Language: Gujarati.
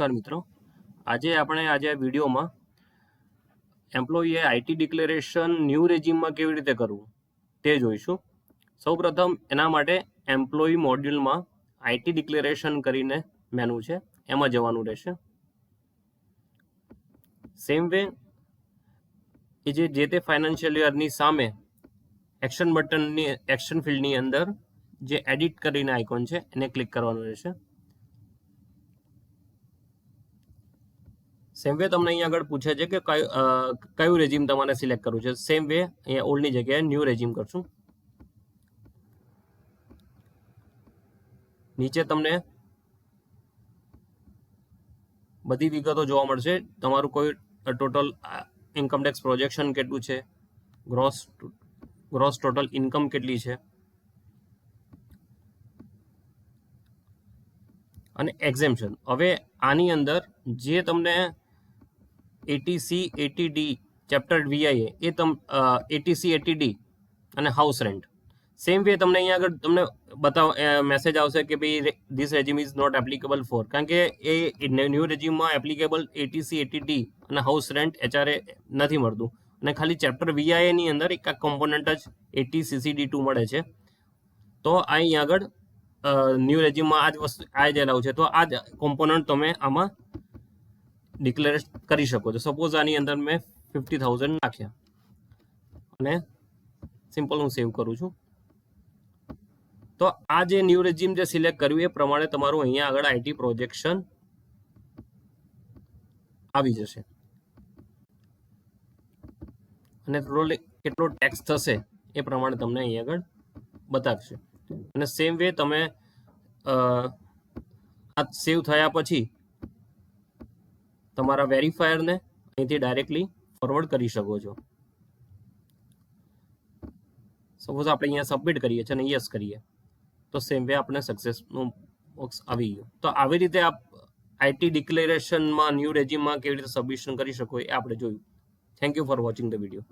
નમસ્કાર મિત્રો, આજે આ વિડીયોમાં એમ્પ્લોયીએ આઈટી ડિક્લેરેશન ન્યૂ રેજીમમાં કેવી રીતે કરવું તે જોઈશું. સૌપ્રથમ એના માટે એમ્પ્લોયી મોડ્યુલમાં આઈટી ડિક્લેરેશન કરીને મેનુ છે એમાં જવાનું રહેશે. સેમ વે એ જે તે ફાઇનાન્શિયલ યરની સામે એક્શન ફિલ્ડની અંદર જે એડિટ કરીને આઇકોન છે એને ક્લિક કરવાનું રહેશે. સેમ વે તમને અહીંયા આગળ પૂછે છે કે કયું રેજીમ તમારે સિલેક્ટ કરવું છે. સેમ વે અહીંયા ઓલ્ડની જગ્યાએ ન્યૂ રેજીમ કરશું. નીચે તમને બધી વિગતો જોવા મળશે. તમારું કોઈ ટોટલ ઇન્કમ ટેક્સ પ્રોજેક્શન કેટલું છે, ગ્રોસ ટોટલ ઇન્કમ કેટલી છે, અને એક્ઝેમ્પશન. હવે આની અંદર જે તમને એટીસી એટીડી ચેપ્ટર વીઆઈએ એ એટીસી એટીડી અને હાઉસ રેન્ટ. સેમ વે તમને અહીંયા આગળ તમને મેસેજ આવશે કે ભાઈ this regime is not applicable for, કારણ કે એ ન્યૂ રેજીમમાં એપ્લિકેબલ એટીસી એટીડી અને હાઉસ રેન્ટ એચઆરએ નથી મળતું, અને ખાલી ચેપ્ટર વીઆઈએની અંદર એક કોમ્પોનન્ટ જ એટીસીસીડી2 મળે છે. તો અહીંયા આગળ ન્યૂ રેજીમમાં આ જ વસ્તુ આ જ એલાવ છે, તો આ જ કોમ્પોનન્ટ તમે આમાં ડિક્લેર કરી શકો છો. સપોઝ આની અંદર મેં 50,000 નાખ્યા અને સિમ્પલ હું સેવ કરું છું. તો આ જે ન્યૂ રેજીમ જે સિલેક્ટ કર્યું એ પ્રમાણે તમારું અહીંયા આગળ આઈટી પ્રોજેક્શન આવી જશે અને કેટલો ટેક્સ થશે એ પ્રમાણે તમને અહીંયા આગળ બતાવશે. અને સેમ વે તમે આ સેવ થયા પછી તમારા વેરીફાયરને અહીંથી ડાયરેક્ટલી ફોરવર્ડ કરી શકો છો. સપોઝ આપણે અહીંયા સબમિટ કરીએ છીએ અને યસ કરીએ તો સેમ વે આપણે સક્સેસનું બોક્સ આવી ગયું. તો આવી રીતે આપ આઈટી ડિક્લેરેશનમાં ન્યૂ રેજીમમાં કેવી રીતે સબમિશન કરી શકો એ આપણે જોયું. Thank you for watching the video.